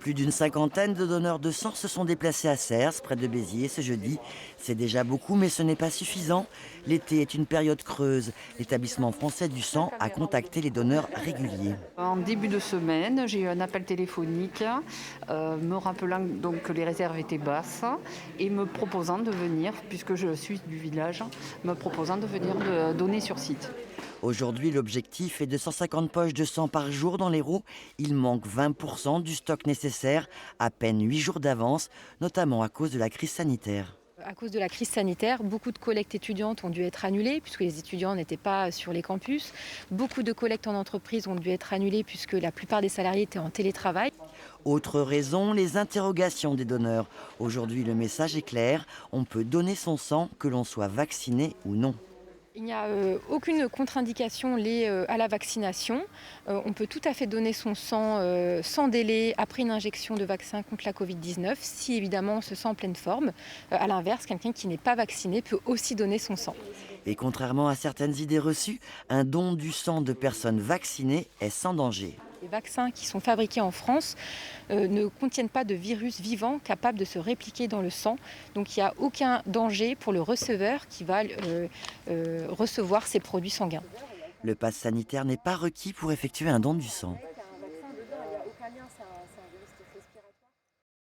Plus d'une cinquantaine de donneurs de sang se sont déplacés à Cers, près de Béziers, ce jeudi. C'est déjà beaucoup, mais ce n'est pas suffisant. L'été est une période creuse. L'établissement français du sang a contacté les donneurs réguliers. En début de semaine, j'ai eu un appel téléphonique me rappelant donc que les réserves étaient basses et me proposant de venir, puisque je suis du village, me proposant de venir donner sur site. Aujourd'hui, l'objectif est de 150 poches de sang par jour dans l'Hérault. Il manque 20% du stock nécessaire, à peine 8 jours d'avance, notamment à cause de la crise sanitaire. À cause de la crise sanitaire, beaucoup de collectes étudiantes ont dû être annulées puisque les étudiants n'étaient pas sur les campus. Beaucoup de collectes en entreprise ont dû être annulées puisque la plupart des salariés étaient en télétravail. Autre raison, les interrogations des donneurs. Aujourd'hui, le message est clair, on peut donner son sang, que l'on soit vacciné ou non. Il n'y a aucune contre-indication liée à la vaccination. On peut tout à fait donner son sang sans délai après une injection de vaccin contre la Covid-19 si évidemment on se sent en pleine forme. À l'inverse, quelqu'un qui n'est pas vacciné peut aussi donner son sang. Et contrairement à certaines idées reçues, un don du sang de personnes vaccinées est sans danger. Les vaccins qui sont fabriqués en France ne contiennent pas de virus vivant capable de se répliquer dans le sang. Donc il n'y a aucun danger pour le receveur qui va recevoir ces produits sanguins. Le pass sanitaire n'est pas requis pour effectuer un don du sang.